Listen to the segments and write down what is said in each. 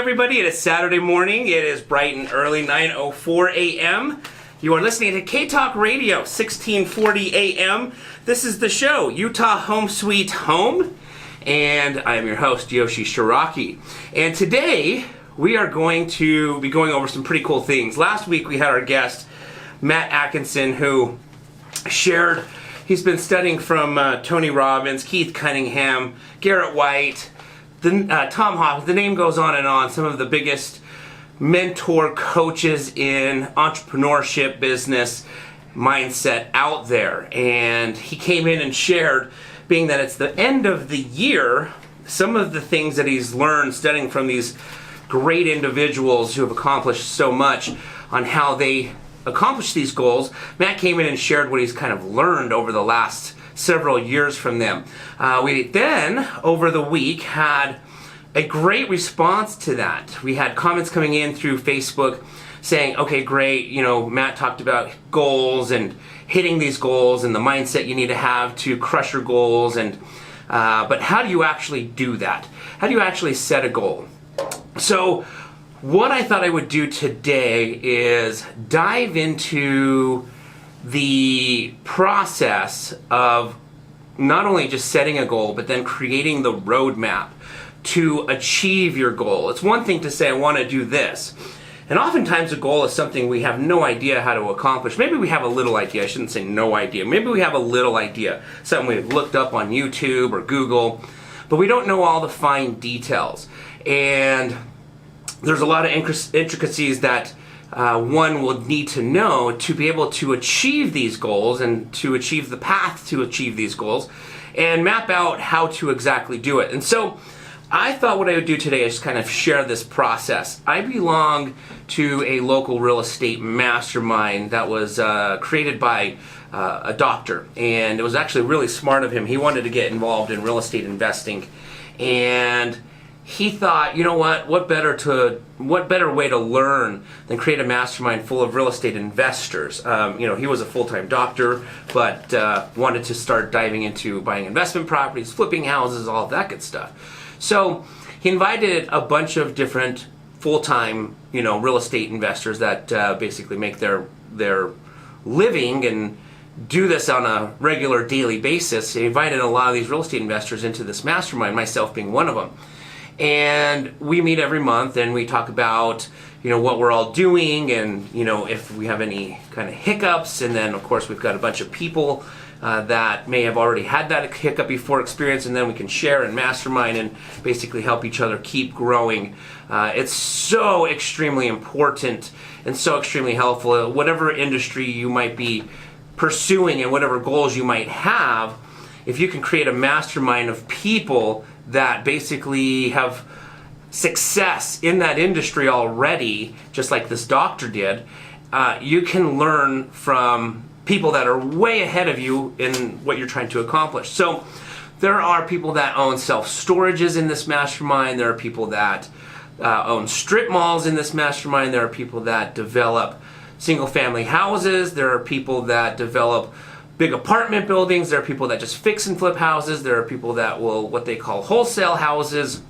everybody. It is Saturday morning. It is bright and early, 9:04 a.m. You are listening to K-Talk Radio, 1640 a.m. This is the show, Utah Home Sweet Home, and I am your host, Yoshi Shiraki. And today, we are going to be going over some pretty cool things. Last week, we had our guest, Matt Atkinson, who shared, he's been studying from Tony Robbins, Keith Cunningham, Garrett White, Tom Hoff, the name goes on and on, some of the biggest mentor coaches in entrepreneurship, business, mindset out there. And he came in and shared, being that it's the end of the year, some of the things that he's learned studying from these great individuals who have accomplished so much on how they accomplish these goals. Matt came in and shared what he's kind of learned over the last several years from them. We then, over the week, had a great response to that. We had comments coming in through Facebook saying, okay, great, Matt talked about goals and hitting these goals and the mindset you need to have to crush your goals, and but how do you actually do that? How do you actually set a goal? So what I thought I would do today is dive into the process of not only just setting a goal, but then creating the roadmap to achieve your goal. It's one thing to say, I want to do this. And oftentimes a goal is something we have no idea how to accomplish. Maybe we have a little idea. I shouldn't say no idea. Maybe we have a little idea. Something we've looked up on YouTube or Google, but we don't know all the fine details. And there's a lot of intricacies that one will need to know to be able to achieve these goals and to achieve the path to achieve these goals and map out how to exactly do it. And so I thought what I would do today is just kind of share this process. I belong to a local real estate mastermind that was created by a doctor, and it was actually really smart of him. He wanted to get involved in real estate investing, and he thought, you know what better way to learn than create a mastermind full of real estate investors. He was a full-time doctor, but wanted to start diving into buying investment properties, flipping houses, all of that good stuff. So he invited a bunch of different full-time, real estate investors that basically make their living and do this on a regular daily basis. He invited a lot of these real estate investors into this mastermind, myself being one of them. And we meet every month and we talk about, what we're all doing and, if we have any kind of hiccups. And then, of course, we've got a bunch of people that may have already had that hiccup before experience, and then we can share and mastermind and basically help each other keep growing. It's so extremely important and so extremely helpful. Whatever industry you might be pursuing and whatever goals you might have, if you can create a mastermind of people that basically have success in that industry already, just like this doctor did, you can learn from people that are way ahead of you in what you're trying to accomplish. So there are people that own self-storages in this mastermind. There are people that own strip malls in this mastermind. There are people that develop single-family houses. There are people that develop big apartment buildings. There are people that just fix and flip houses. There are people that will, what they call wholesale houses.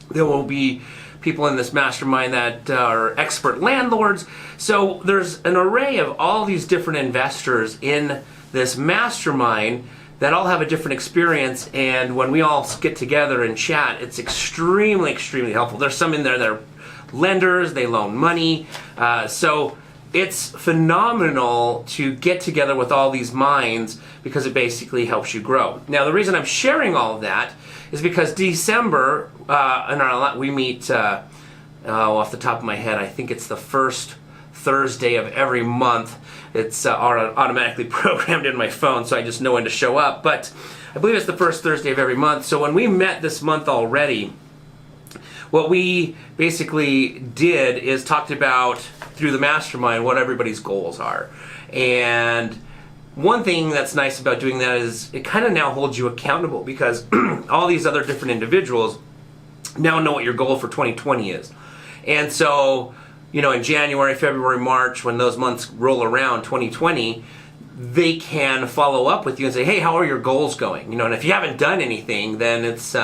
There will be people in this mastermind that are expert landlords. So there's an array of all these different investors in this mastermind that all have a different experience, and when we all get together and chat, it's extremely, extremely helpful. There's some in there that are lenders, they loan money, so it's phenomenal to get together with all these minds because it basically helps you grow. Now, the reason I'm sharing all of that is because December, we meet, off the top of my head, I think it's the first Thursday of every month. It's automatically programmed in my phone, so I just know when to show up. But I believe it's the first Thursday of every month. So when we met this month already, what we basically did is talked about, through the mastermind, what everybody's goals are. And one thing that's nice about doing that is it kind of now holds you accountable, because all these other different individuals now know what your goal for 2020 is. And so, in January, February, March, when those months roll around, 2020, they can follow up with you and say, hey, how are your goals going? And if you haven't done anything, then it's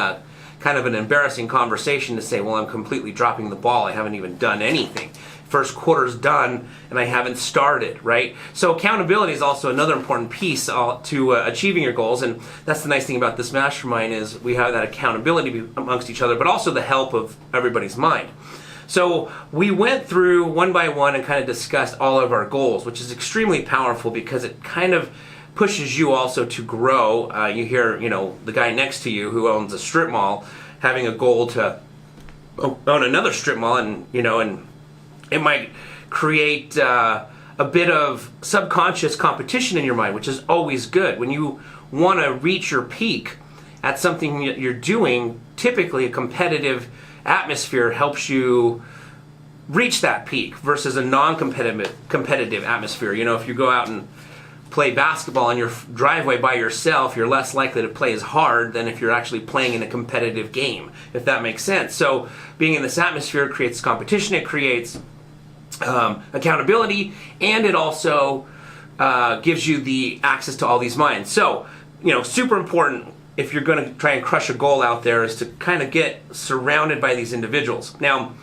kind of an embarrassing conversation to say, well, I'm completely dropping the ball. I haven't even done anything. First quarter's done and I haven't started, right? So accountability is also another important piece to achieving your goals, and that's the nice thing about this mastermind is we have that accountability amongst each other, but also the help of everybody's mind. So we went through one by one and kind of discussed all of our goals, which is extremely powerful because it kind of pushes you also to grow. You hear, the guy next to you who owns a strip mall having a goal to own another strip mall, and it might create a bit of subconscious competition in your mind, which is always good. When you want to reach your peak at something you're doing, typically a competitive atmosphere helps you reach that peak versus a non-competitive atmosphere. If you go out and play basketball in your driveway by yourself, you're less likely to play as hard than if you're actually playing in a competitive game, if that makes sense. So being in this atmosphere creates competition, it creates accountability, and it also gives you the access to all these minds. So, super important if you're going to try and crush a goal out there is to kind of get surrounded by these individuals. Now,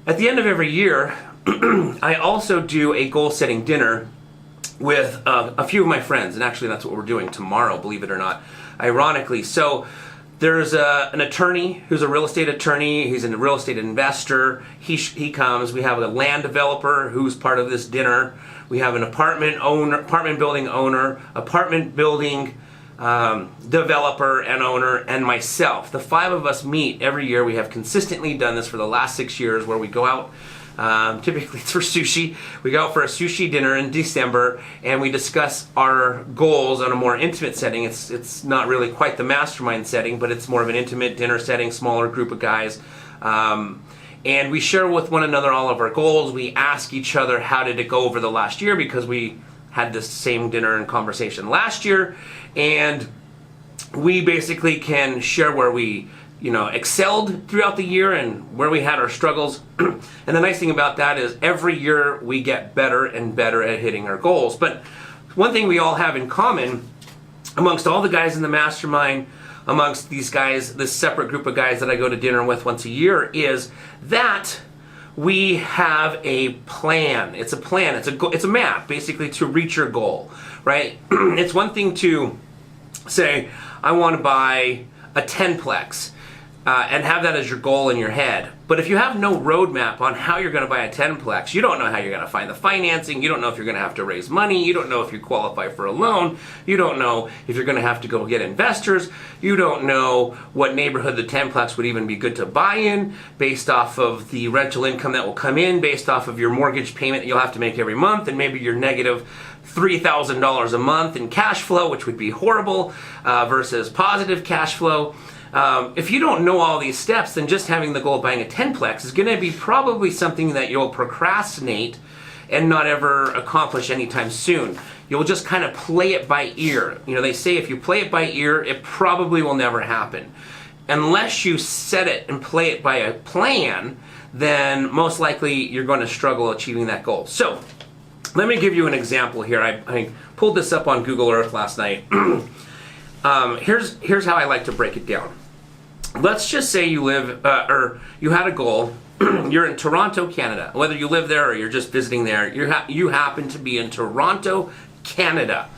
at the end of every year, I also do a goal-setting dinner with a few of my friends, and actually that's what we're doing tomorrow, believe it or not, ironically. So there's an attorney who's a real estate attorney. He's a real estate investor. He comes. We have a land developer who's part of this dinner. We have an apartment building owner, apartment building developer and owner, and myself. The five of us meet every year. We have consistently done this for the last 6 years, where we go out. Typically it's for sushi. We go out for a sushi dinner in December and we discuss our goals on a more intimate setting. It's not really quite the mastermind setting, but it's more of an intimate dinner setting, smaller group of guys. And we share with one another all of our goals. We ask each other how did it go over the last year, because we had this same dinner and conversation last year. And we basically can share where we excelled throughout the year and where we had our struggles. And the nice thing about that is every year we get better and better at hitting our goals. But one thing we all have in common amongst all the guys in the mastermind, amongst these guys, this separate group of guys that I go to dinner with once a year, is that we have a plan. It's a plan. It's a map, basically, to reach your goal, right? It's one thing to say, I want to buy a 10-plex. And have that as your goal in your head. But if you have no roadmap on how you're going to buy a 10-plex, you don't know how you're going to find the financing, you don't know if you're going to have to raise money, you don't know if you qualify for a loan, you don't know if you're going to have to go get investors, you don't know what neighborhood the 10-plex would even be good to buy in based off of the rental income that will come in, based off of your mortgage payment that you'll have to make every month, and maybe your negative $3,000 a month in cash flow, which would be horrible, versus positive cash flow. If you don't know all these steps, then just having the goal of buying a 10-plex is going to be probably something that you'll procrastinate and not ever accomplish anytime soon. You'll just kind of play it by ear. They say if you play it by ear, it probably will never happen. Unless you set it and play it by a plan, then most likely you're going to struggle achieving that goal. So, let me give you an example here. I pulled this up on Google Earth last night. Here's how I like to break it down. Let's just say you live, or you had a goal. You're in Toronto, Canada. Whether you live there or you're just visiting there, you happen to be in Toronto, Canada.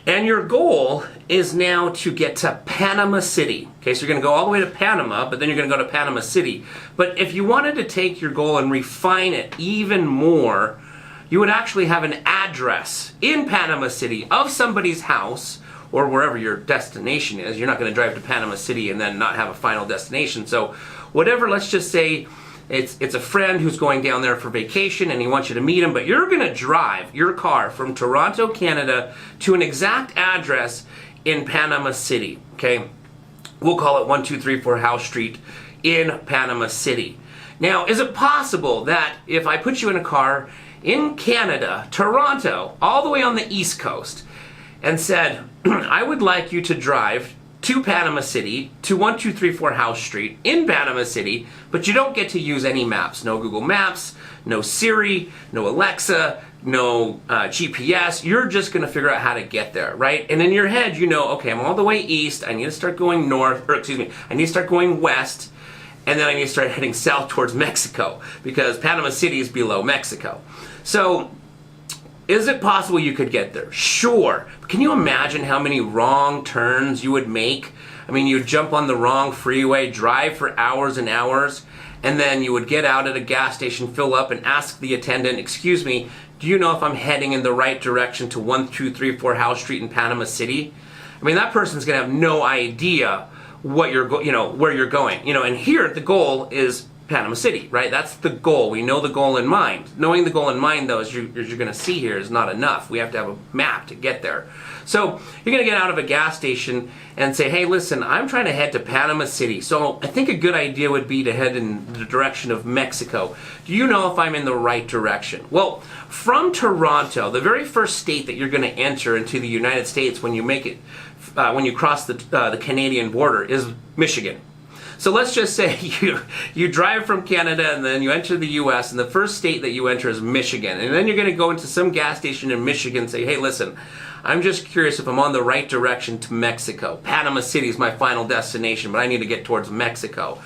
And your goal is now to get to Panama City. Okay, so you're going to go all the way to Panama, but then you're going to go to Panama City. But if you wanted to take your goal and refine it even more, you would actually have an address in Panama City of somebody's house, or wherever your destination is. You're not going to drive to Panama City and then not have a final destination. So whatever, let's just say it's a friend who's going down there for vacation and he wants you to meet him, but you're going to drive your car from Toronto, Canada to an exact address in Panama City, okay? We'll call it 1234 House Street in Panama City. Now, is it possible that if I put you in a car in Canada, Toronto, all the way on the East Coast, and said, I would like you to drive to Panama City, to 1234 House Street in Panama City, but you don't get to use any maps. No Google Maps, no Siri, no Alexa, no GPS. You're just going to figure out how to get there, right? And in your head, you know, okay, I'm all the way east. I need to start going north, or excuse me, I need to start going west, and then I need to start heading south towards Mexico because Panama City is below Mexico. So is it possible you could get there? Sure. Can you imagine how many wrong turns you would make? I mean, you'd jump on the wrong freeway, drive for hours and hours, and then you would get out at a gas station, fill up, and ask the attendant, excuse me, do you know if I'm heading in the right direction to 1234 House Street in Panama City? I mean, that person's going to have no idea what you're where you're going. And here the goal is Panama City, right? That's the goal. We know the goal in mind. Knowing the goal in mind, though, as you're going to see here, is not enough. We have to have a map to get there. So you're going to get out of a gas station and say, hey, listen, I'm trying to head to Panama City. So I think a good idea would be to head in the direction of Mexico. Do you know if I'm in the right direction? Well, from Toronto, the very first state that you're going to enter into the United States when you make it, when you cross the Canadian border is Michigan. So let's just say you drive from Canada and then you enter the U.S. and the first state that you enter is Michigan. And then you're going to go into some gas station in Michigan and say, hey, listen, I'm just curious if I'm on the right direction to Mexico. Panama City is my final destination, but I need to get towards Mexico.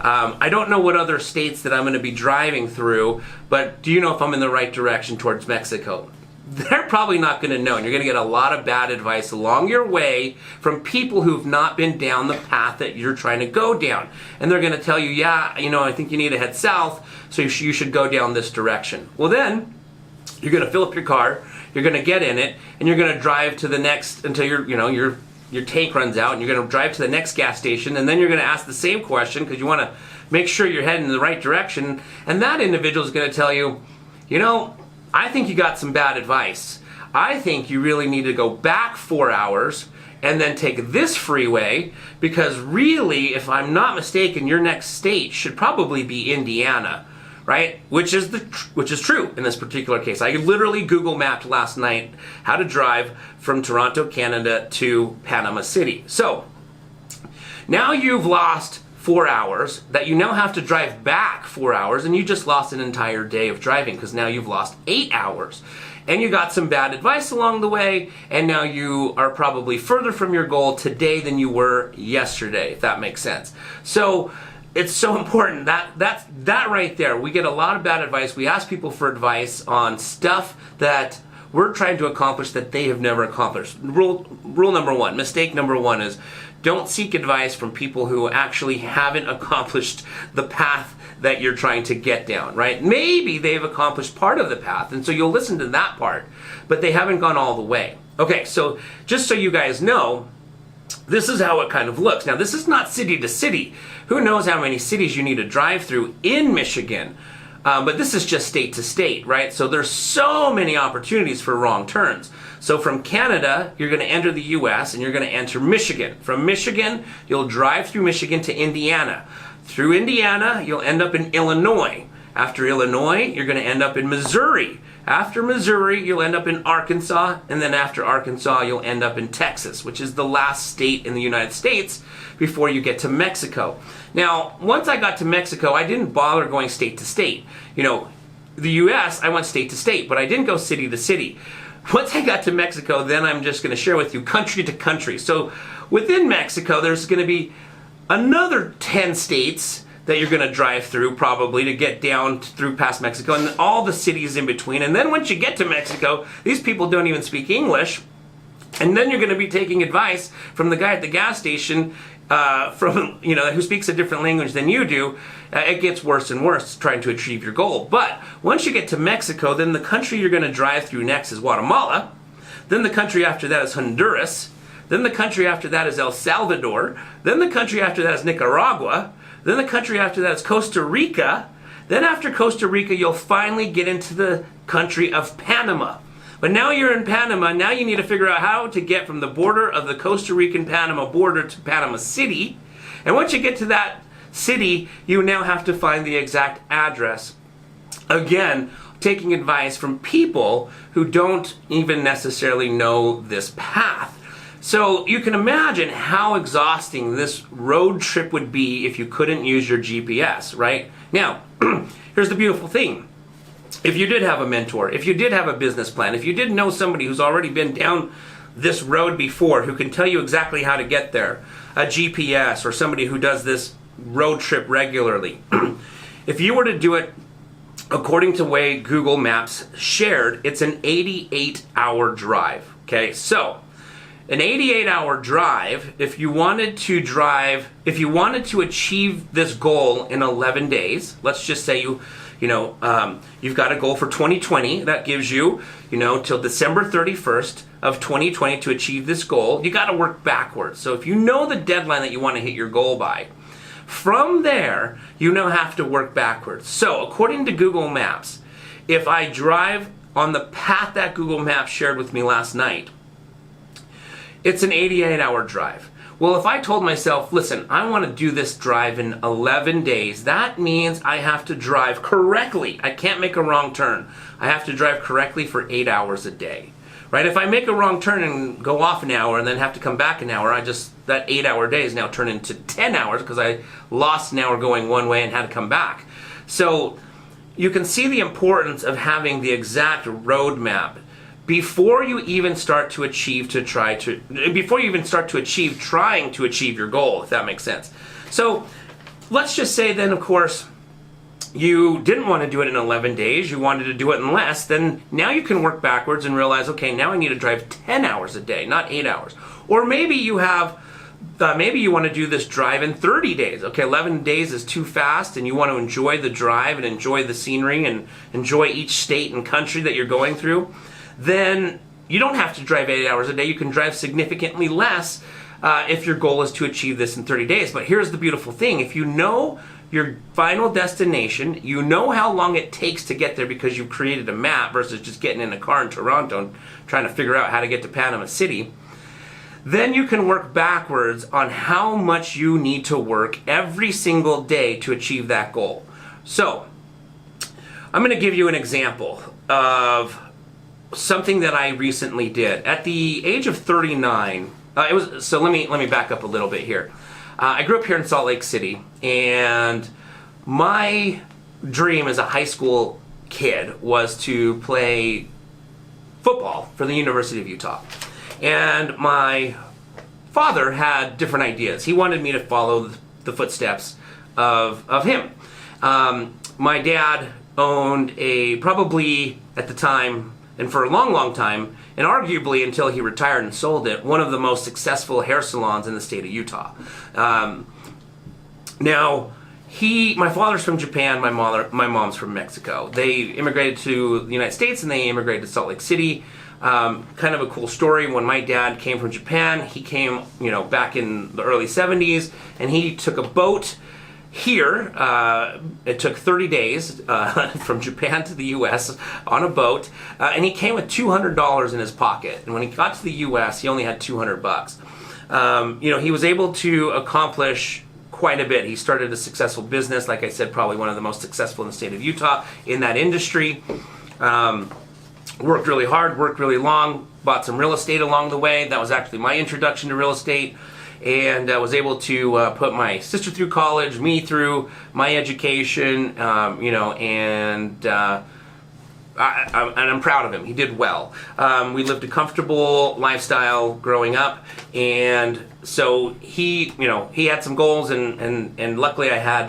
I don't know what other states that I'm going to be driving through, but do you know if I'm in the right direction towards Mexico? They're probably not going to know, and you're going to get a lot of bad advice along your way from people who've not been down the path that you're trying to go down. And they're going to tell you, yeah, I think you need to head south, so you should go down this direction. Well, then you're going to fill up your car, you're going to get in it, and you're going to drive to the next until your tank runs out, and you're going to drive to the next gas station, and then you're going to ask the same question because you want to make sure you're heading in the right direction. And that individual is going to tell you, I think you got some bad advice. I think you really need to go back 4 hours and then take this freeway because really, if I'm not mistaken, your next state should probably be Indiana, right? Which is true in this particular case. I literally Google mapped last night how to drive from Toronto, Canada to Panama City. So now you've lost 4 hours that you now have to drive back 4 hours, and you just lost an entire day of driving because now you've lost 8 hours. And you got some bad advice along the way, and now you are probably further from your goal today than you were yesterday, if that makes sense. So it's so important. That right there, we get a lot of bad advice. We ask people for advice on stuff that we're trying to accomplish that they have never accomplished. Rule number one, mistake number one is don't seek advice from people who actually haven't accomplished the path that you're trying to get down, right? Maybe they've accomplished part of the path, and so you'll listen to that part, but they haven't gone all the way. Okay, so just so you guys know, this is how it kind of looks. Now, this is not city to city. Who knows how many cities you need to drive through in Michigan? But this is just state to state, right? So there's so many opportunities for wrong turns. So from Canada, you're going to enter the U.S. and you're going to enter Michigan. From Michigan, you'll drive through Michigan to Indiana. Through Indiana, you'll end up in Illinois. After Illinois, you're going to end up in Missouri. After Missouri, you'll end up in Arkansas. And then after Arkansas, you'll end up in Texas, which is the last state in the United States before you get to Mexico. Now, once I got to Mexico, I didn't bother going state to state. The U.S., I went state to state, but I didn't go city to city. Once I got to Mexico, then I'm just going to share with you country to country. So within Mexico, there's going to be another 10 states that you're going to drive through probably to get down through past Mexico and all the cities in between. And then once you get to Mexico, these people don't even speak English. And then you're going to be taking advice from the guy at the gas station who speaks a different language than you do. It gets worse and worse trying to achieve your goal. But once you get to Mexico, then the country you're going to drive through next is Guatemala. Then the country after that is Honduras. Then the country after that is El Salvador. Then the country after that is Nicaragua. Then the country after that is Costa Rica. Then after Costa Rica, you'll finally get into the country of Panama. But now you're in Panama, now you need to figure out how to get from the border of the Costa Rican-Panama border to Panama City. And once you get to that city, you now have to find the exact address. Again, taking advice from people who don't even necessarily know this path. So you can imagine how exhausting this road trip would be if you couldn't use your GPS, right? Now, here's the beautiful thing. if you did have a mentor, if you did have a business plan, if you did know somebody who's already been down this road before, who can tell you exactly how to get there, a GPS or somebody who does this road trip regularly, if you were to do it according to the way Google Maps shared, it's an 88-hour drive. Okay, so an 88-hour drive, if you wanted to achieve this goal in 11 days, let's just say you've got a goal for 2020 that gives you, till December 31st of 2020 to achieve this goal. You got to work backwards. So if you know the deadline that you want to hit your goal by, from there, you now have to work backwards. So according to Google Maps, if I drive on the path that Google Maps shared with me last night, it's an 88-hour drive. Well, if I told myself, listen, I want to do this drive in 11 days, that means I have to drive correctly. I can't make a wrong turn. I have to drive correctly for 8 hours a day. Right? If I make a wrong turn and go off an hour and then have to come back an hour, that 8-hour day is now turned into 10 hours because I lost an hour going one way and had to come back. So you can see the importance of having the exact roadmap before you even start to achieve trying to achieve your goal, if that makes sense. So let's just say then, of course, you didn't want to do it in 11 days, you wanted to do it in less, then now you can work backwards and realize, okay, now I need to drive 10 hours a day, not 8 hours. Or maybe you want to do this drive in 30 days. Okay, 11 days is too fast and you want to enjoy the drive and enjoy the scenery and enjoy each state and country that you're going through. Then you don't have to drive 8 hours a day. You can drive significantly less if your goal is to achieve this in 30 days. But here's the beautiful thing. If you know your final destination, you know how long it takes to get there because you've created a map versus just getting in a car in Toronto and trying to figure out how to get to Panama City, then you can work backwards on how much you need to work every single day to achieve that goal. So I'm going to give you an example of something that I recently did. At the age of 39, let me back up a little bit here. I grew up here in Salt Lake City, and my dream as a high school kid was to play football for the University of Utah. And my father had different ideas. He wanted me to follow the footsteps of him. My dad owned probably at the time, and for a long, long time, and arguably until he retired and sold it, one of the most successful hair salons in the state of Utah. Now, my father's from Japan, my mom's from Mexico. They immigrated to the United States and they immigrated to Salt Lake City. Kind of a cool story. When my dad came from Japan, he came, back in the early 70s, and he took a boat here. It took 30 days from Japan to the U.S. on a boat, and he came with $200 in his pocket. And when he got to the U.S., he only had $200. He was able to accomplish quite a bit. He started a successful business, like I said, probably one of the most successful in the state of Utah in that industry. Worked really hard, worked really long, bought some real estate along the way. That was actually my introduction to real estate. And I was able to put my sister through college, me through my education, and I'm proud of him. He did well. We lived a comfortable lifestyle growing up, and so he had some goals, and luckily I had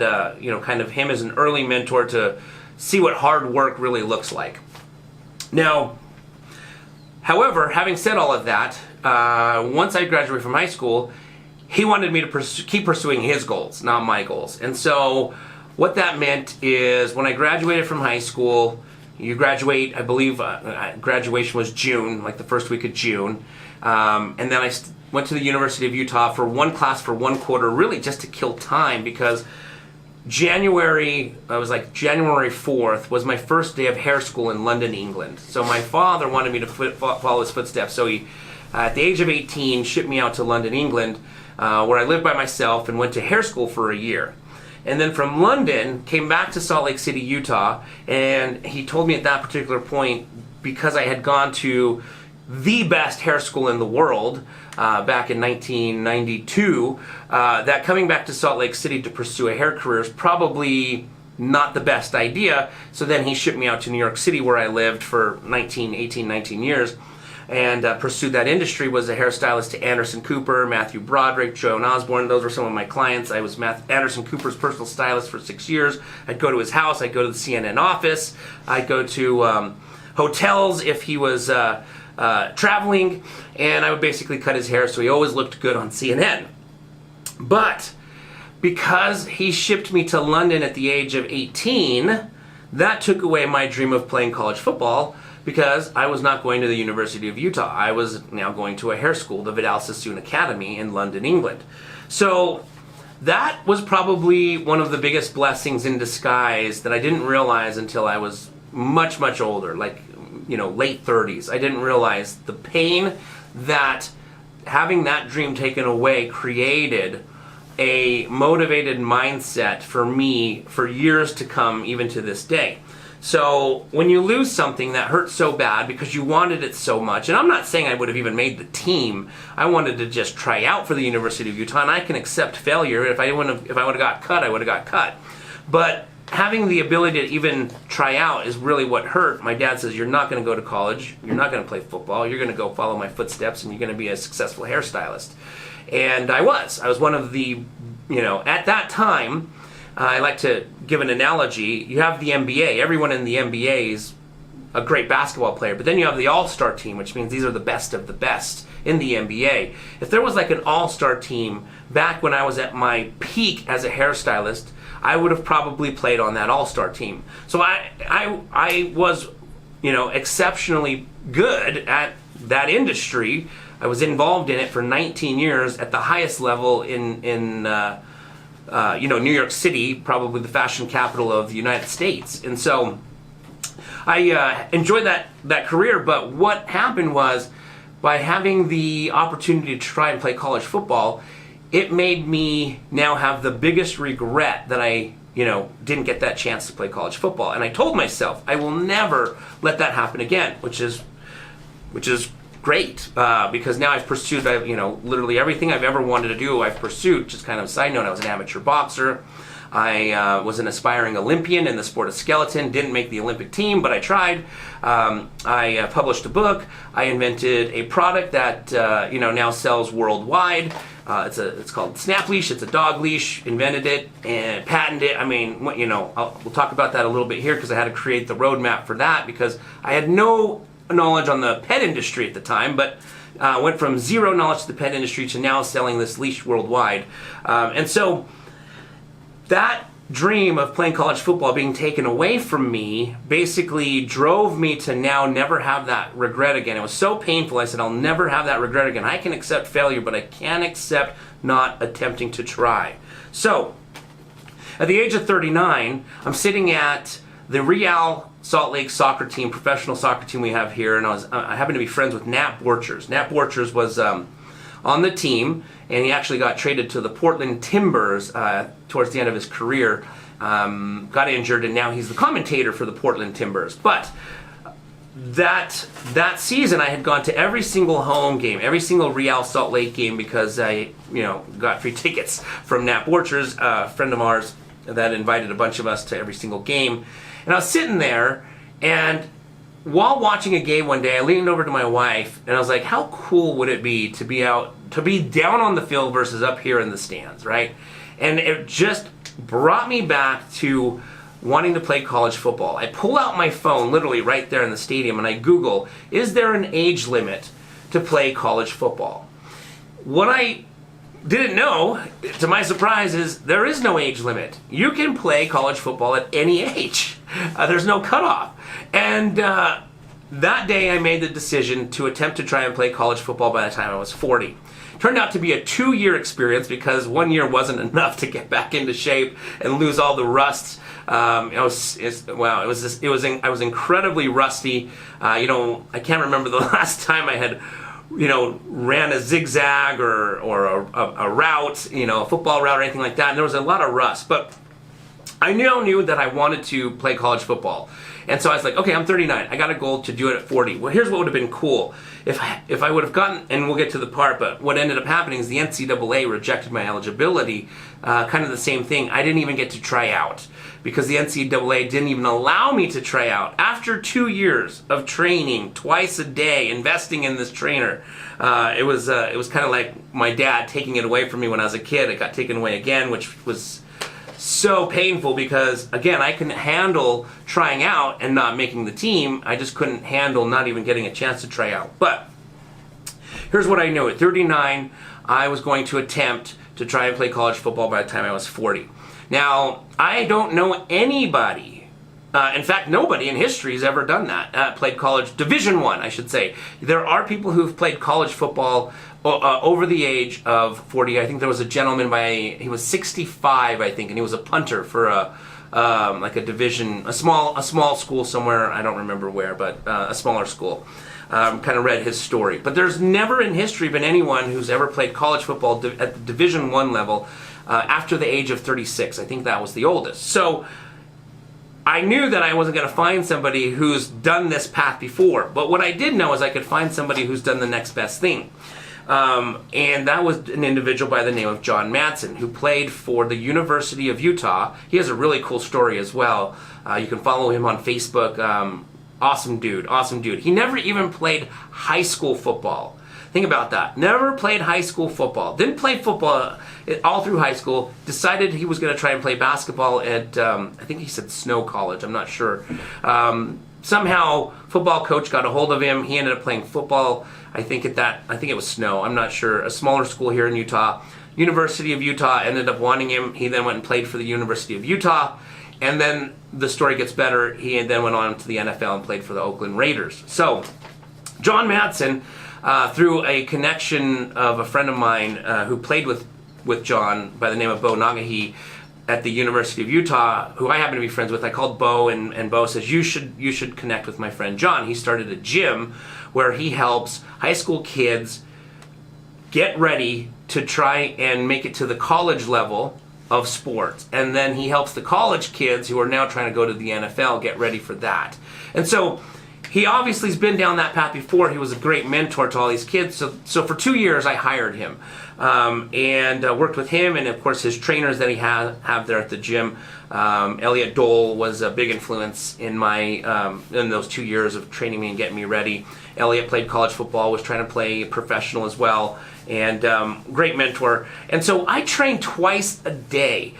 kind of him as an early mentor to see what hard work really looks like. Now, however, having said all of that, once I graduated from high school, he wanted me to keep pursuing his goals, not my goals. And so what that meant is when I graduated from high school, you graduate, I believe graduation was June, like the first week of June. And then I went to the University of Utah for one class for one quarter, really just to kill time, because January 4th was my first day of hair school in London, England. So my father wanted me to follow his footsteps. So he, at the age of 18, shipped me out to London, England, where I lived by myself and went to hair school for a year. And then from London, came back to Salt Lake City, Utah, and he told me at that particular point, because I had gone to the best hair school in the world back in 1992, that coming back to Salt Lake City to pursue a hair career is probably not the best idea. So then he shipped me out to New York City, where I lived for 19 years, and pursued that industry. Was a hairstylist to Anderson Cooper, Matthew Broderick, Joan Osborne. Those were some of my clients. I was Anderson Cooper's personal stylist for 6 years. I'd go to his house. I'd go to the CNN office. I'd go to hotels if he was traveling, and I would basically cut his hair so he always looked good on CNN. But because he shipped me to London at the age of 18, that took away my dream of playing college football, because I was not going to the University of Utah. I was now going to a hair school, the Vidal Sassoon Academy in London, England. So that was probably one of the biggest blessings in disguise that I didn't realize until I was much, much older, like, late 30s. I didn't realize the pain that having that dream taken away created a motivated mindset for me for years to come, even to this day. So when you lose something that hurts so bad because you wanted it so much, and I'm not saying I would have even made the team. I wanted to just try out for the University of Utah, and I can accept failure. If I would have got cut, I would have got cut. But having the ability to even try out is really what hurt. My dad says, you're not going to go to college, you're not going to play football, you're going to go follow my footsteps, and you're going to be a successful hairstylist. And I was one of the, at that time, I like to give an analogy. You have the NBA. Everyone in the NBA is a great basketball player, but then you have the all-star team, which means these are the best of the best in the NBA. If there was like an all-star team back when I was at my peak as a hairstylist, I would have probably played on that all-star team. So I was, exceptionally good at that industry. I was involved in it for 19 years at the highest level in New York City, probably the fashion capital of the United States. And so I enjoyed that career, but what happened was, by having the opportunity to try and play college football, it made me now have the biggest regret that I didn't get that chance to play college football. And I told myself I will never let that happen again, which is great, because now I've pursued, literally everything I've ever wanted to do, I've pursued. Just kind of a side note, I was an amateur boxer. I was an aspiring Olympian in the sport of skeleton. Didn't make the Olympic team, but I tried. I published a book. I invented a product that now sells worldwide. It's called Snap Leash. It's a dog leash. Invented it and patented it. I mean, we'll talk about that a little bit here, because I had to create the roadmap for that, because I had no knowledge on the pet industry at the time, but went from zero knowledge to the pet industry to now selling this leash worldwide. And so that dream of playing college football being taken away from me basically drove me to now never have that regret again. It was so painful. I said, I'll never have that regret again. I can accept failure, but I can't accept not attempting to try. So at the age of 39, I'm sitting at the Real Salt Lake soccer team, professional soccer team we have here, and I happened to be friends with Nat Borchers. Nat Borchers was on the team, and he actually got traded to the Portland Timbers towards the end of his career. Got injured, and now he's the commentator for the Portland Timbers. But that season, I had gone to every single home game, every single Real Salt Lake game, because I got free tickets from Nat Borchers, a friend of ours that invited a bunch of us to every single game. And I was sitting there, and while watching a game one day, I leaned over to my wife, and I was like, how cool would it be to be down on the field versus up here in the stands, right? And it just brought me back to wanting to play college football. I pull out my phone, literally right there in the stadium, and I Google, is there an age limit to play college football? What I didn't know, to my surprise, is there is no age limit. You can play college football at any age. There's no cutoff. And that day I made the decision to attempt to try and play college football by the time I was 40. Turned out to be a 2-year experience, because 1 year wasn't enough to get back into shape and lose all the rust. I was incredibly rusty. I can't remember the last time I had ran a zigzag or a route, a football route or anything like that. And there was a lot of rust. But I knew that I wanted to play college football. And so I was like, okay, I'm 39. I got a goal to do it at 40. Well, here's what would have been cool. If I would have gotten, and we'll get to the part, but what ended up happening is the NCAA rejected my eligibility. Kind of the same thing. I didn't even get to try out because the NCAA didn't even allow me to try out. After 2 years of training twice a day, investing in this trainer, it was kind of like my dad taking it away from me when I was a kid. It got taken away again, which was so painful because, again, I couldn't handle trying out and not making the team. I just couldn't handle not even getting a chance to try out. But here's what I knew. At 39, I was going to attempt to try and play college football by the time I was 40. Now, I don't know anybody, in fact, nobody in history has ever done that, played college, Division I should say. There are people who've played college football over the age of 40. I think there was a gentleman he was 65, I think, and he was a punter for like a division, a small school somewhere, I don't remember where, but a smaller school. Kind of read his story. But there's never in history been anyone who's ever played college football at the Division I level after the age of 36. I think that was the oldest. So I knew that I wasn't going to find somebody who's done this path before. But what I did know is I could find somebody who's done the next best thing. And that was an individual by the name of John Madsen, who played for the University of Utah. He has a really cool story as well. You can follow him on Facebook. Awesome dude. He never even played high school football. Think about that. Never played high school football. Didn't play football all through high school. Decided he was going to try and play basketball at, I think he said Snow College. I'm not sure. Somehow, football coach got a hold of him. He ended up playing football. I think it was Snow. I'm not sure. A smaller school here in Utah. University of Utah ended up wanting him. He then went and played for the University of Utah. And then the story gets better. He then went on to the NFL and played for the Oakland Raiders. So, John Madsen, through a connection of a friend of mine who played with John by the name of Bo Nagahi at the University of Utah, who I happen to be friends with. I called Bo, and Bo says, you should connect with my friend John. He started a gym where he helps high school kids get ready to try and make it to the college level of sports. And then he helps the college kids who are now trying to go to the NFL get ready for that. And so he obviously has been down that path before. He was a great mentor to all these kids. So for 2 years, I hired him and worked with him, and of course his trainers that he have there at the gym. Elliot Dole was a big influence in in those 2 years of training me and getting me ready. Elliot played college football, was trying to play professional as well, and great mentor. And so I trained twice a day.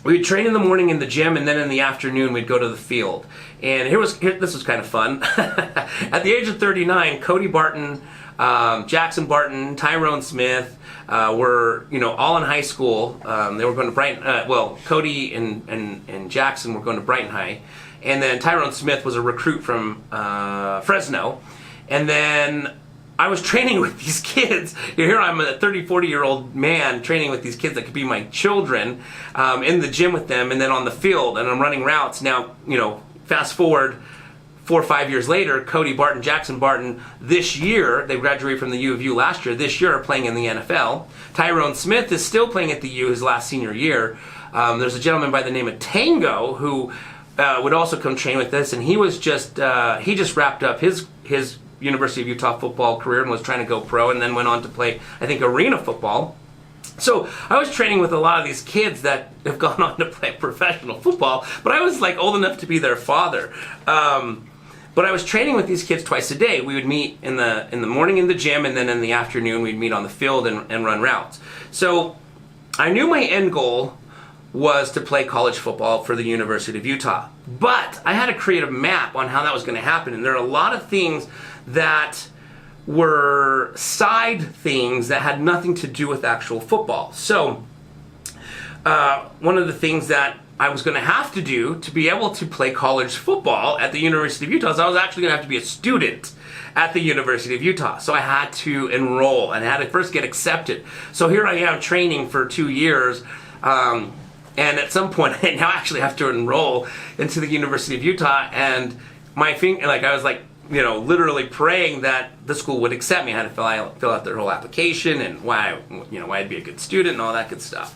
We'd train in the morning in the gym, and then in the afternoon we'd go to the field. And this was kind of fun. At the age of 39, Cody Barton, Jackson Barton, Tyrone Smith were all in high school. They were going to Brighton. Cody and Jackson were going to Brighton High, and then Tyrone Smith was a recruit from Fresno. And then I was training with these kids. Here I'm a 30, 40-year-old man training with these kids that could be my children in the gym with them, and then on the field, and I'm running routes. Now, fast forward 4 or 5 years later, Cody Barton, Jackson Barton, this year, they graduated from the U of U last year, this year are playing in the NFL. Tyrone Smith is still playing at the U his last senior year. There's a gentleman by the name of Tango who would also come train with us, and he just wrapped up his University of Utah football career and was trying to go pro, and then went on to play, I think, arena football. So I was training with a lot of these kids that have gone on to play professional football, but I was like old enough to be their father. But I was training with these kids twice a day. We would meet in the morning in the gym, and then in the afternoon we'd meet on the field and run routes. So I knew my end goal was to play college football for the University of Utah. But I had to create a map on how that was going to happen, and there are a lot of things that were side things that had nothing to do with actual football. So one of the things that I was going to have to do to be able to play college football at the University of Utah is I was actually going to have to be a student at the University of Utah. So I had to enroll and I had to first get accepted. So here I am training for 2 years, and at some point I now actually have to enroll into the University of Utah, and I was literally praying that the school would accept me. I had to fill out their whole application and why I'd be a good student and all that good stuff.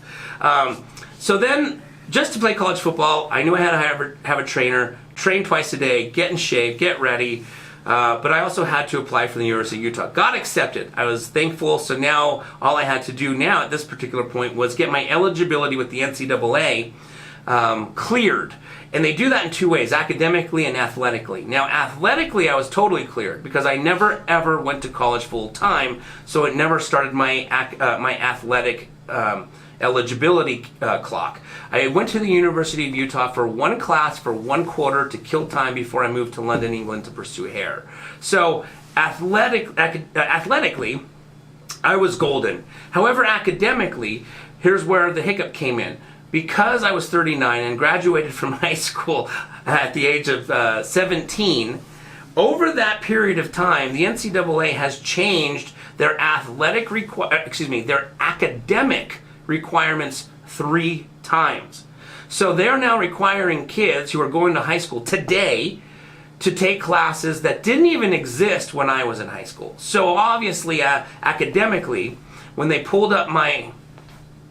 So then just to play college football, I knew I had to have a trainer, train twice a day, get in shape, get ready. But I also had to apply for the University of Utah. Got accepted. I was thankful. So now all I had to do now at this particular point was get my eligibility with the NCAA cleared. And they do that in two ways, academically and athletically. Now, athletically, I was totally cleared because I never, ever went to college full time, so it never started my athletic eligibility clock. I went to the University of Utah for one class for 1 quarter to kill time before I moved to London, England to pursue hair. So, athletically, I was golden. However, academically, here's where the hiccup came in. Because I was 39 and graduated from high school at the age of 17, over that period of time, the NCAA has changed their their academic requirements 3 times. So they're now requiring kids who are going to high school today to take classes that didn't even exist when I was in high school. So obviously, academically, when they pulled up my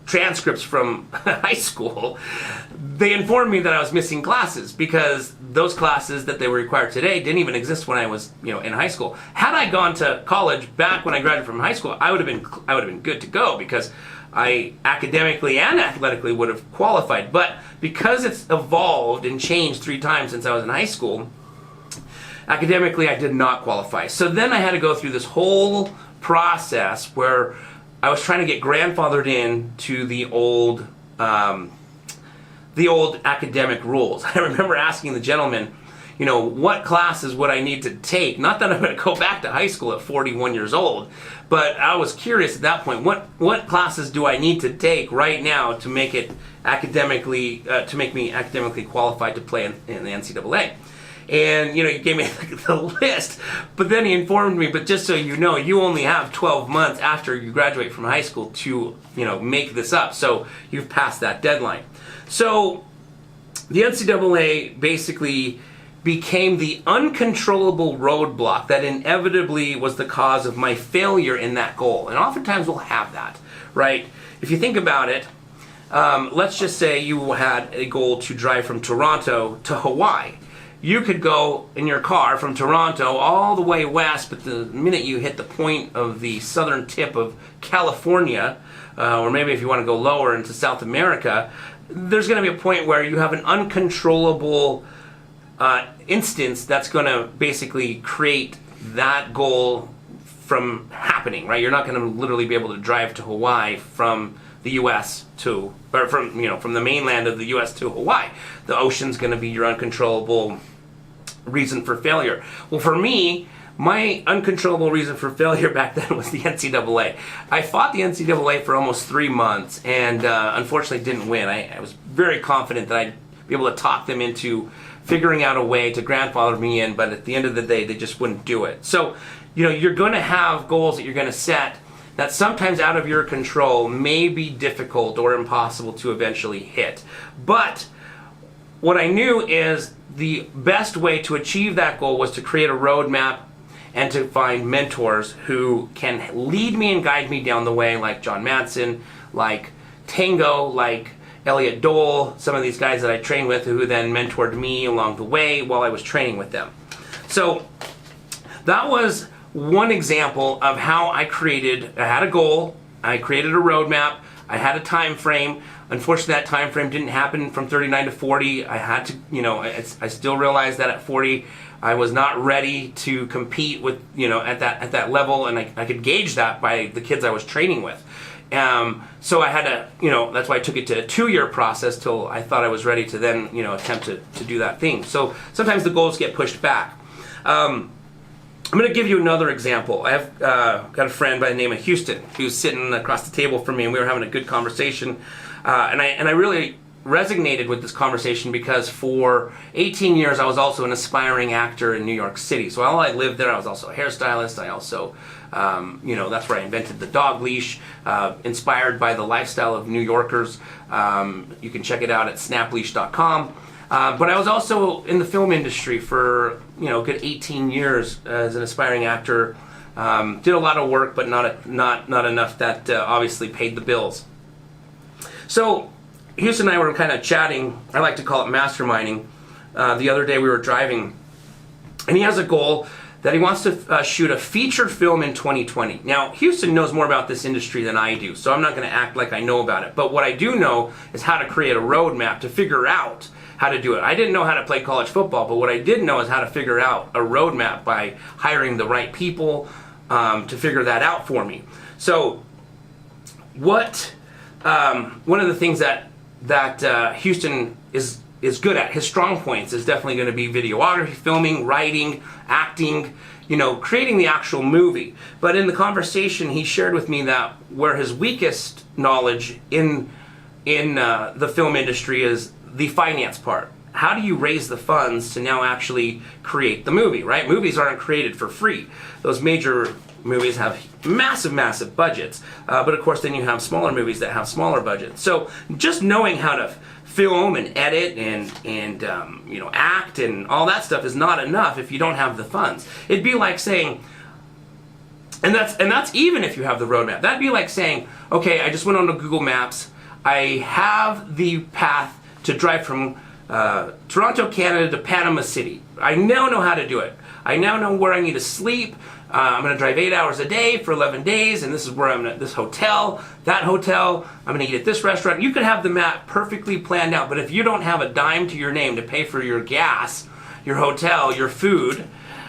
transcripts from high school, they informed me that I was missing classes because those classes that they were required today didn't even exist when I was, in high school. Had I gone to college back when I graduated from high school, I would have been good to go because I academically and athletically would have qualified. But because it's evolved and changed 3 times since I was in high school, academically I did not qualify. So then I had to go through this whole process where I was trying to get grandfathered in to the old academic rules. I remember asking the gentleman, what classes would I need to take? Not that I'm going to go back to high school at 41 years old, but I was curious at that point, what classes do I need to take right now to make it academically, to make me academically qualified to play in the NCAA? And, he gave me the list, but then he informed me, but just so you know, you only have 12 months after you graduate from high school to, make this up. So you've passed that deadline. So the NCAA basically became the uncontrollable roadblock that inevitably was the cause of my failure in that goal. And oftentimes we'll have that, right? If you think about it, let's just say you had a goal to drive from Toronto to Hawaii. You could go in your car from Toronto all the way west, but the minute you hit the point of the southern tip of California, or maybe if you want to go lower into South America, there's going to be a point where you have an uncontrollable instance that's going to basically create that goal from happening, right? You're not going to literally be able to drive to Hawaii from the U.S. to, or from the mainland of the U.S. to Hawaii. The ocean's going to be your uncontrollable reason for failure. Well, for me, my uncontrollable reason for failure back then was the NCAA. I fought the NCAA for almost 3 months and unfortunately didn't win. I was very confident that I'd be able to talk them into figuring out a way to grandfather me in, but at the end of the day, they just wouldn't do it. So, you're going to have goals that you're going to set that sometimes out of your control may be difficult or impossible to eventually hit. But what I knew is the best way to achieve that goal was to create a roadmap and to find mentors who can lead me and guide me down the way, like John Madsen, like Tango, like Elliot Dole, some of these guys that I trained with who then mentored me along the way while I was training with them. So that was one example of how I had a goal, I created a roadmap, I had a time frame. Unfortunately, that time frame didn't happen from 39 to 40. I had to, I still realized that at 40, I was not ready to compete with, at that level, and I could gauge that by the kids I was training with. So I had to, that's why I took it to a 2-year process till I thought I was ready to then, attempt to do that thing. So sometimes the goals get pushed back. I'm going to give you another example. I've got a friend by the name of Houston who's sitting across the table from me, and we were having a good conversation. And I really resonated with this conversation because for 18 years I was also an aspiring actor in New York City. So while I lived there, I was also a hairstylist. I also, that's where I invented the dog leash, inspired by the lifestyle of New Yorkers. You can check it out at snapleash.com. But I was also in the film industry for a good 18 years as an aspiring actor. Did a lot of work, but not enough that obviously paid the bills. So Houston and I were kind of chatting. I like to call it masterminding. The other day we were driving, and he has a goal that he wants to shoot a feature film in 2020. Now, Houston knows more about this industry than I do, so I'm not going to act like I know about it. But what I do know is how to create a roadmap to figure out how to do it. I didn't know how to play college football, but what I did know is how to figure out a roadmap by hiring the right people to figure that out for me. So, one of the things that Houston is good at, his strong points, is definitely going to be videography, filming, writing, acting, creating the actual movie. But in the conversation, he shared with me that where his weakest knowledge in the film industry is the finance part. How do you raise the funds to now actually create the movie, right? Movies aren't created for free. Those major movies have massive budgets, but of course then you have smaller movies that have smaller budgets. So just knowing how to film and edit and act and all that stuff is not enough if you don't have the funds. It'd be like saying, and that's even if you have the roadmap. That'd be like saying, okay, I just went onto Google Maps. I have the path to drive from Toronto, Canada to Panama City. I now know how to do it. I now know where I need to sleep. I'm going to drive 8 hours a day for 11 days, and this is where I'm at, this hotel, that hotel. I'm going to eat at this restaurant. You could have the map perfectly planned out, but if you don't have a dime to your name to pay for your gas, your hotel, your food,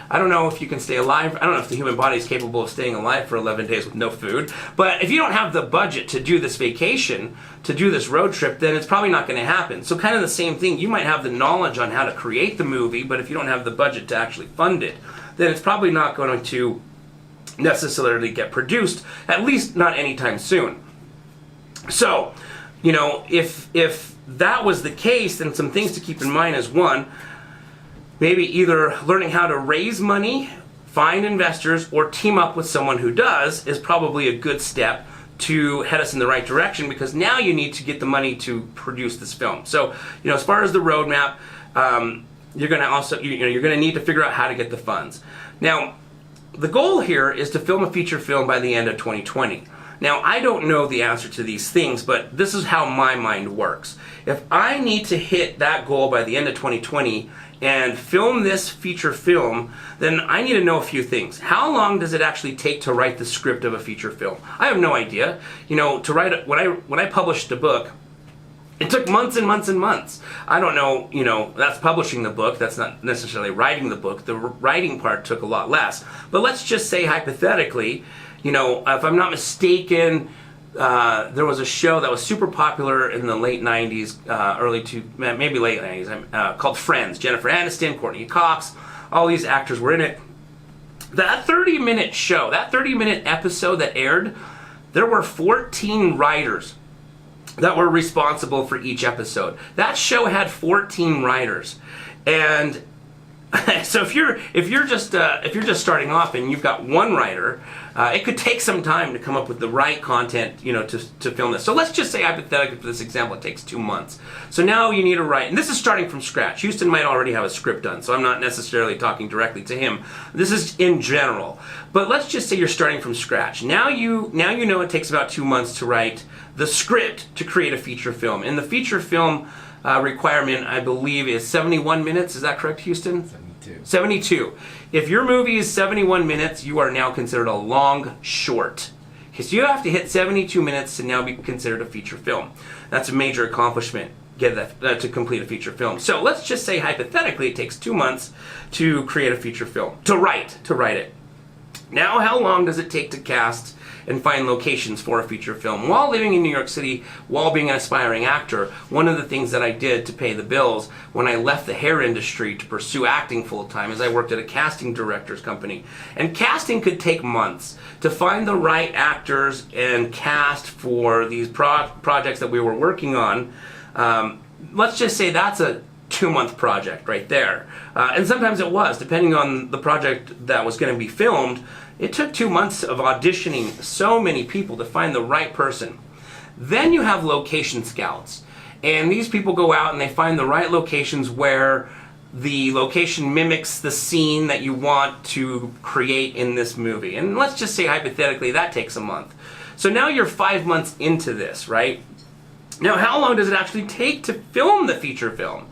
I don't know if you can stay alive. I don't know if the human body is capable of staying alive for 11 days with no food. But if you don't have the budget to do this vacation, to do this road trip, then it's probably not going to happen. So kind of the same thing. You might have the knowledge on how to create the movie, but if you don't have the budget to actually fund it, then it's probably not going to necessarily get produced, at least not anytime soon. So, if that was the case, then some things to keep in mind is, one, maybe either learning how to raise money, find investors, or team up with someone who does is probably a good step to head us in the right direction, because now you need to get the money to produce this film. So, as far as the roadmap, you're going to also, you're going to need to figure out how to get the funds. Now, the goal here is to film a feature film by the end of 2020. Now, I don't know the answer to these things, but this is how my mind works. If I need to hit that goal by the end of 2020 and film this feature film, then I need to know a few things. How long does it actually take to write the script of a feature film? I have no idea. To write it, when I published a book, it took months and months and months. I don't know, that's publishing the book. That's not necessarily writing the book. The writing part took a lot less. But let's just say hypothetically, if I'm not mistaken, there was a show that was super popular in the late 90s, maybe late 90s, called Friends. Jennifer Aniston, Courtney Cox, all these actors were in it. That 30-minute show, that 30-minute episode that aired, there were 14 writers that were responsible for each episode. That show had 14 writers, and so if you're just starting off and you've got one writer, it could take some time to come up with the right content, to film this. So let's just say hypothetically for this example, it takes 2 months. So now you need to write, and this is starting from scratch. Houston might already have a script done, so I'm not necessarily talking directly to him. This is in general. But let's just say you're starting from scratch. Now you know it takes about 2 months to write the script to create a feature film. And the feature film requirement, I believe, is 71 minutes. Is that correct, Houston? 72. If your movie is 71 minutes, you are now considered a long short. So you have to hit 72 minutes to now be considered a feature film. That's a major accomplishment, to complete a feature film. So let's just say hypothetically it takes 2 months to create a feature film, to write it. Now, how long does it take to cast and find locations for a feature film? While living in New York City, while being an aspiring actor, one of the things that I did to pay the bills when I left the hair industry to pursue acting full-time is I worked at a casting director's company. And casting could take months to find the right actors and cast for these projects that we were working on. Let's just say that's a 2-month project right there. And sometimes it was, depending on the project that was going to be filmed. It took 2 months of auditioning so many people to find the right person. Then you have location scouts. And these people go out and they find the right locations where the location mimics the scene that you want to create in this movie. And let's just say hypothetically that takes a month. So now you're 5 months into this, right? Now, how long does it actually take to film the feature film?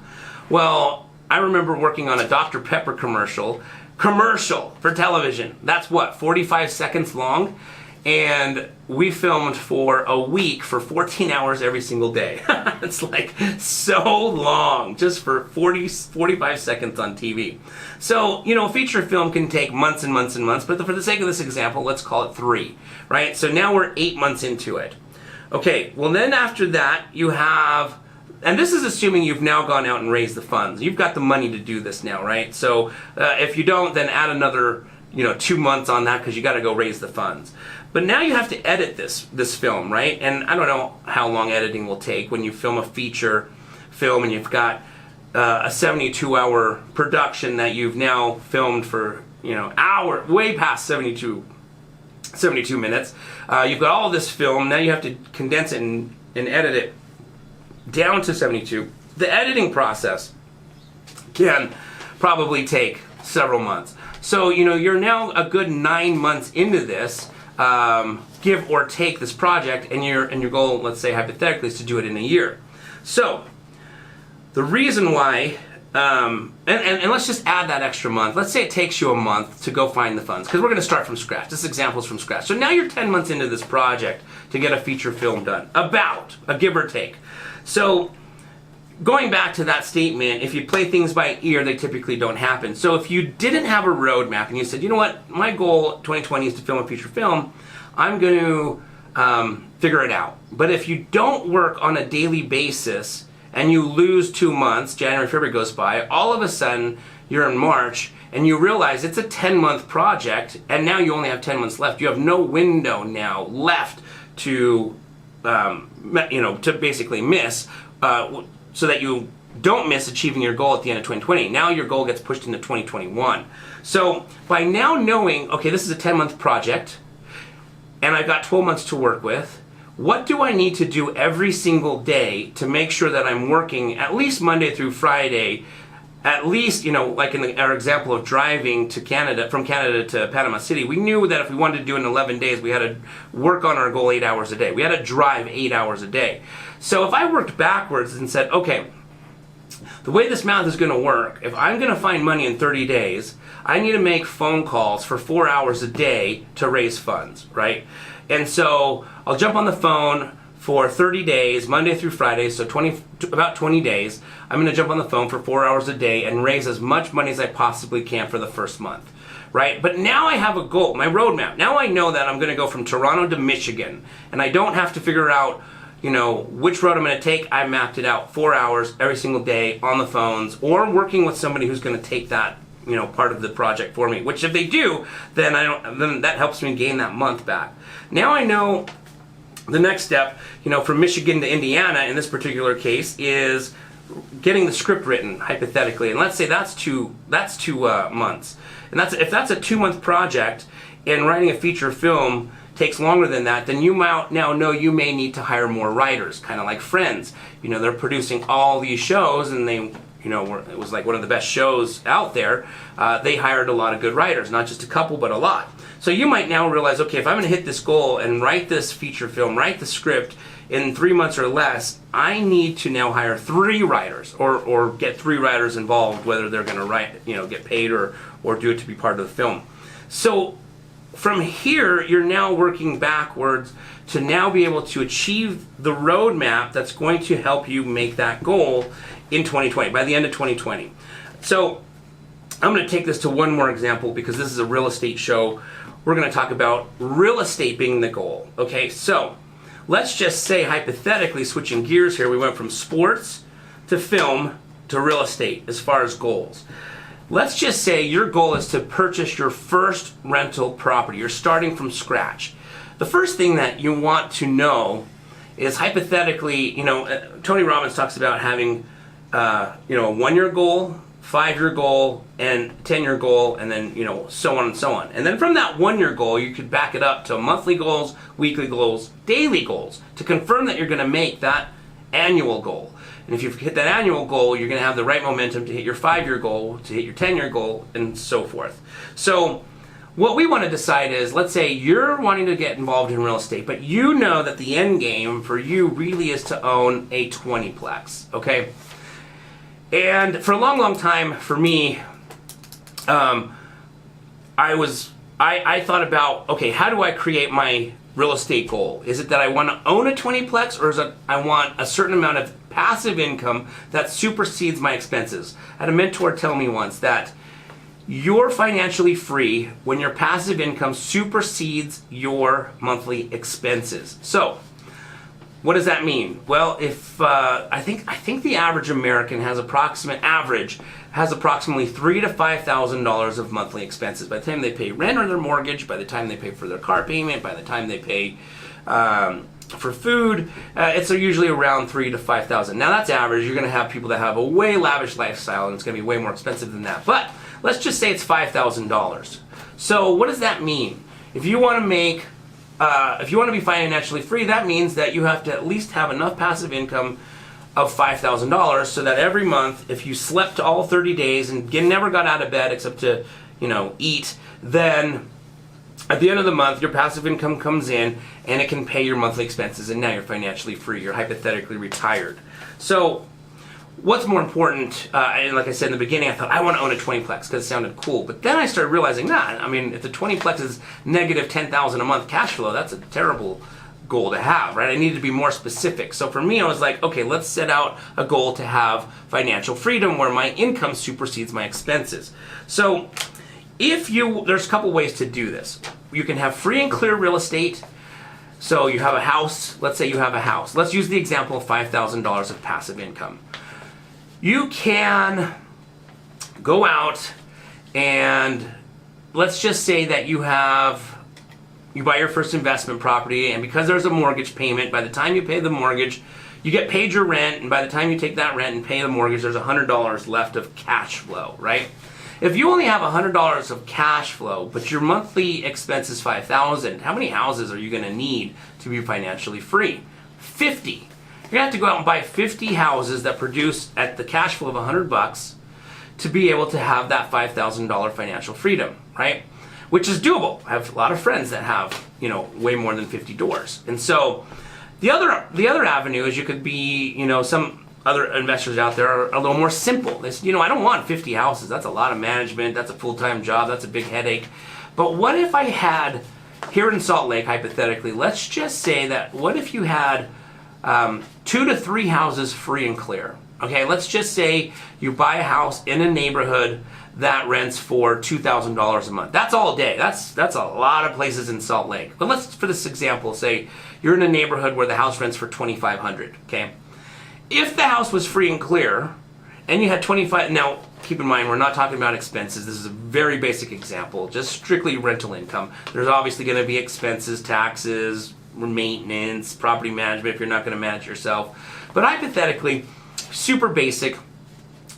Well, I remember working on a Dr. Pepper commercial for television. That's what, 45 seconds long? And we filmed for a week for 14 hours every single day. It's like so long, just for 45 seconds on TV. So, a feature film can take months and months and months, but for the sake of this example, let's call it 3, right? So now we're 8 months into it. Okay, well then after that, you have, and this is assuming you've now gone out and raised the funds. You've got the money to do this now, right? So if you don't, then add another 2 months on that because you got to go raise the funds. But now you have to edit this film, right? And I don't know how long editing will take when you film a feature film and you've got a 72-hour production that you've now filmed for way past 72 minutes. You've got all this film. Now you have to condense it and edit it down to 72. The editing process can probably take several months. So, you're now a good 9 months into this, give or take this project, and your goal, let's say hypothetically, is to do it in a year. So, the reason why, and let's just add that extra month. Let's say it takes you a month to go find the funds, because we're going to start from scratch. This example is from scratch. So now you're 10 months into this project to get a feature film done, about a give or take. So, going back to that statement, if you play things by ear, they typically don't happen. So if you didn't have a roadmap and you said, you know what, my goal 2020 is to film a feature film, I'm going to figure it out. But if you don't work on a daily basis and you lose 2 months, January, February goes by, all of a sudden you're in March and you realize it's a 10-month project and now you only have 10 months left. You have no window now left to, to basically miss, so that you don't miss achieving your goal at the end of 2020. Now your goal gets pushed into 2021. So by now knowing, okay, this is a 10-month project, and I've got 12 months to work with, what do I need to do every single day to make sure that I'm working at least Monday through Friday, at least, like in our example of driving to Canada, from Canada to Panama City, we knew that if we wanted to do it in 11 days, we had to work on our goal 8 hours a day. We had to drive 8 hours a day. So if I worked backwards and said, okay, the way this math is going to work, if I'm going to find money in 30 days, I need to make phone calls for 4 hours a day to raise funds, right? And so I'll jump on the phone for 30 days, Monday through Friday, so about 20 days. I'm going to jump on the phone for 4 hours a day and raise as much money as I possibly can for the first month, right? But now I have a goal, my roadmap. Now I know that I'm going to go from Toronto to Michigan, and I don't have to figure out which road I'm going to take. I mapped it out 4 hours every single day on the phones or working with somebody who's going to take that, part of the project for me, which if they do, then then that helps me gain that month back. Now I know the next step, from Michigan to Indiana in this particular case is getting the script written hypothetically. And let's say that's two months. And if that's a 2-month project and writing a feature film takes longer than that, then you might now know you may need to hire more writers, kind of like Friends. They're producing all these shows and they, it was like one of the best shows out there. They hired a lot of good writers, not just a couple, but a lot. So you might now realize, okay, if I'm going to hit this goal and write this feature film, write the script in 3 months or less, I need to now hire 3 writers or get 3 writers involved, whether they're going to write, get paid or do it to be part of the film. So from here, you're now working backwards to now be able to achieve the roadmap that's going to help you make that goal in 2020, by the end of 2020. So I'm going to take this to one more example because this is a real estate show. We're going to talk about real estate being the goal. Okay, so let's just say hypothetically, switching gears here, we went from sports to film to real estate as far as goals. Let's just say your goal is to purchase your first rental property. You're starting from scratch. The first thing that you want to know is hypothetically, Tony Robbins talks about having, a 1-year goal, 5-year goal, and 10-year goal, and then, so on and so on. And then from that 1-year goal, you could back it up to monthly goals, weekly goals, daily goals to confirm that you're going to make that annual goal. And if you hit that annual goal, you're going to have the right momentum to hit your 5-year goal, to hit your 10-year goal, and so forth. So what we want to decide is, let's say you're wanting to get involved in real estate, but you know that the end game for you really is to own a 20-plex, okay? And for a long time, for me, I thought about, okay, how do I create my real estate goal? Is it that I want to own a 20-plex, or is it I want a certain amount of passive income that supersedes my expenses? I had a mentor tell me once that you're financially free when your passive income supersedes your monthly expenses. So, what does that mean? Well, if I think the average American has approximately $3,000 to $5,000 of monthly expenses by the time they pay rent or their mortgage, by the time they pay for their car payment, by the time they pay for food. It's usually around $3,000 to $5,000. Now that's average. You're going to have people that have a way lavish lifestyle, and it's going to be way more expensive than that. But let's just say it's $5,000. So what does that mean? If you want to be financially free, that means that you have to at least have enough passive income of $5,000 so that every month, if you slept all 30 days and never got out of bed except to, eat, then at the end of the month, your passive income comes in and it can pay your monthly expenses, and now you're financially free. You're hypothetically retired. So what's more important, and like I said in the beginning, I thought I want to own a 20-plex because it sounded cool. But then I started realizing, if the 20-plex is negative $10,000 a month cash flow, that's a terrible goal to have, right? I needed to be more specific. So for me, I was like, okay, let's set out a goal to have financial freedom where my income supersedes my expenses. So there's a couple ways to do this. You can have free and clear real estate. So you have a house. Let's say you have a house. Let's use the example of $5,000 of passive income. You can go out and let's just say that you buy your first investment property, and because there's a mortgage payment, by the time you pay the mortgage, you get paid your rent, and by the time you take that rent and pay the mortgage, there's $100 left of cash flow, right? If you only have $100 of cash flow, but your monthly expense is $5,000, how many houses are you going to need to be financially free? 50. You're going to have to go out and buy 50 houses that produce at the cash flow of $100 to be able to have that $5,000 financial freedom, right? Which is doable. I have a lot of friends that have, way more than 50 doors. And so the other avenue is you could be, some other investors out there are a little more simple. They say, I don't want 50 houses. That's a lot of management. That's a full-time job. That's a big headache. But what if I had, here in Salt Lake, hypothetically, let's just say that, what if you had 2 to 3 houses free and clear? Okay, let's just say you buy a house in a neighborhood that rents for $2,000 a month. That's all day. That's a lot of places in Salt Lake. But let's, for this example, say you're in a neighborhood where the house rents for $2,500. Okay, if the house was free and clear, and you had 25. Now, keep in mind, we're not talking about expenses. This is a very basic example, just strictly rental income. There's obviously going to be expenses, taxes, maintenance, property management if you're not going to manage yourself. But hypothetically, super basic.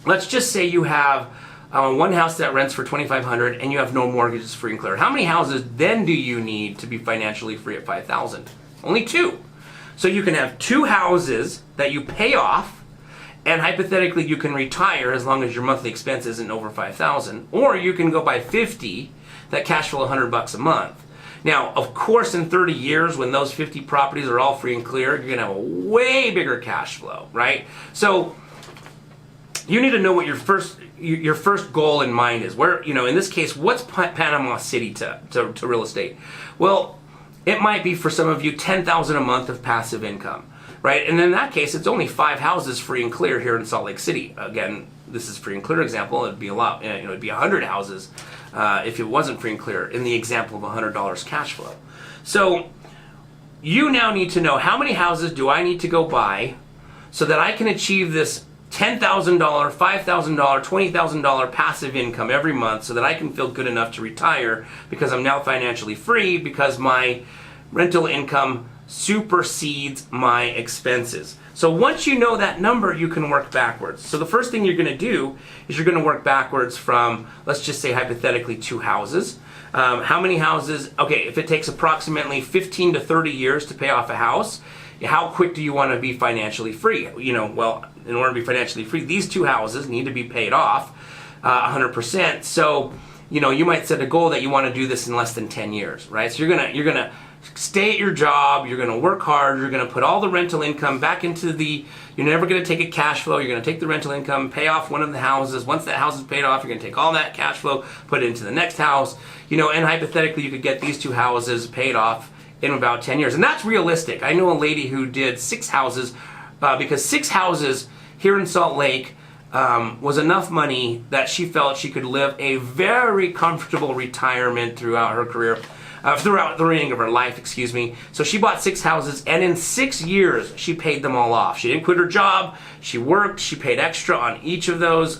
Let's just say you have one house that rents for $2,500 and you have no mortgages, free and clear. How many houses then do you need to be financially free at $5,000? Only 2. So you can have 2 houses that you pay off, and hypothetically you can retire as long as your monthly expense isn't over $5,000. Or you can go buy 50 that cash flow $100 a month. Now, of course, in 30 years, when those 50 properties are all free and clear, you're going to have a way bigger cash flow, right? So you need to know what your first goal in mind is. Where, in this case, what's Panama City to real estate? Well, it might be for some of you $10,000 a month of passive income, right? And in that case, it's only 5 houses free and clear here in Salt Lake City. Again, this is free and clear example. It'd be a lot. It'd be 100 houses if it wasn't free and clear in the example of $100 cash flow. So you now need to know, how many houses do I need to go buy so that I can achieve this $10,000, $5,000, $20,000 passive income every month, so that I can feel good enough to retire because I'm now financially free, because my rental income supersedes my expenses. So once you know that number, you can work backwards. So the first thing you're going to do is you're going to work backwards from, let's just say hypothetically, 2 houses. How many houses? Okay, if it takes approximately 15 to 30 years to pay off a house, how quick do you want to be financially free? Well, in order to be financially free, these 2 houses need to be paid off 100%. So you might set a goal that you want to do this in less than 10 years, right? So you're gonna stay at your job, you're gonna work hard, you're gonna put all the rental income back into you're never gonna take a cash flow, you're gonna take the rental income, pay off one of the houses. Once that house is paid off, you're gonna take all that cash flow, put it into the next house, and hypothetically you could get these 2 houses paid off in about 10 years. And that's realistic. I know a lady who did 6 houses, because 6 houses here in Salt Lake was enough money that she felt she could live a very comfortable retirement throughout her career, throughout the remaining of her life, excuse me. So she bought 6 houses, and in 6 years, she paid them all off. She didn't quit her job. She worked. She paid extra on each of those,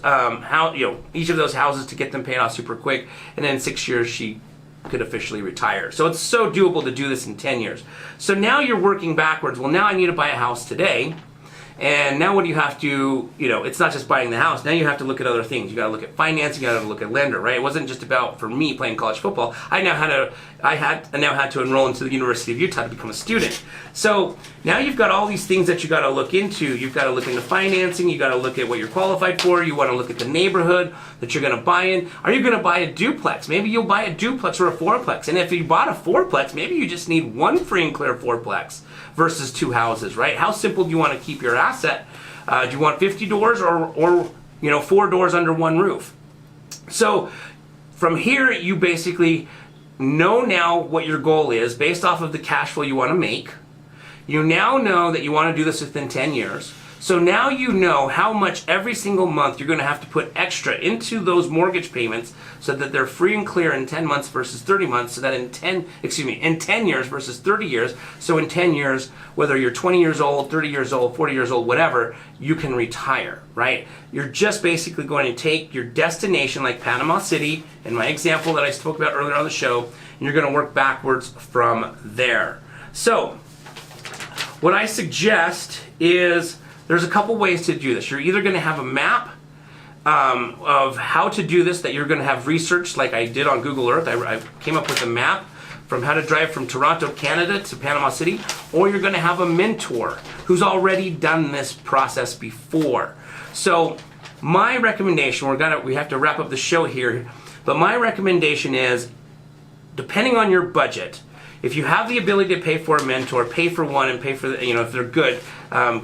each of those houses to get them paid off super quick. And then in 6 years, she could officially retire. So it's so doable to do this in 10 years. So now you're working backwards. Well, now I need to buy a house today. And now what do you have to, it's not just buying the house. Now you have to look at other things. You got to look at financing, you got to look at lender, right? It wasn't just about, for me, playing college football. I now had to enroll into the University of Utah to become a student. So now you've got all these things that you got to look into. You've got to look into financing, you got to look at what you're qualified for, you want to look at the neighborhood that you're going to buy in. Are you going to buy a duplex? Maybe you'll buy a duplex or a fourplex. And if you bought a fourplex, maybe you just need 1 free and clear fourplex versus 2 houses, right? How simple do you want to keep your asset? Do you want 50 doors or 4 doors under 1 roof? So from here, you basically know now what your goal is based off of the cash flow you want to make. You now know that you want to do this within 10 years. So now you know how much every single month you're going to have to put extra into those mortgage payments so that they're free and clear in 10 months versus 30 months, so that in 10 years versus 30 years, so in 10 years, whether you're 20 years old, 30 years old, 40 years old, whatever, you can retire, right? You're just basically going to take your destination like Panama City, in my example that I spoke about earlier on the show, and you're going to work backwards from there. So what I suggest is there's a couple ways to do this. You're either going to have a map of how to do this that you're going to have researched like I did on Google Earth. I came up with a map from how to drive from Toronto, Canada to Panama City, or you're going to have a mentor who's already done this process before. So my recommendation, we have to wrap up the show here, but my recommendation is, depending on your budget, if you have the ability to pay for a mentor, pay for one and pay for if they're good,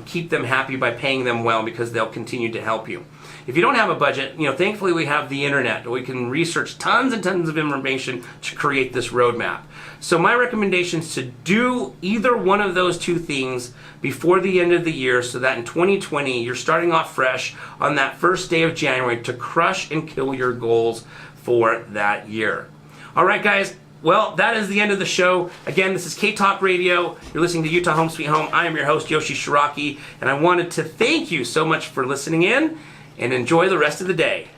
keep them happy by paying them well, because they'll continue to help you. If you don't have a budget, thankfully we have the internet. We can research tons and tons of information to create this roadmap. So my recommendation is to do either one of those 2 things before the end of the year, so that in 2020 you're starting off fresh on that first day of January to crush and kill your goals for that year. All right, guys. Well, that is the end of the show. Again, this is K-Talk Radio. You're listening to Utah Home Sweet Home. I am your host, Yoshi Shiraki, and I wanted to thank you so much for listening in, and enjoy the rest of the day.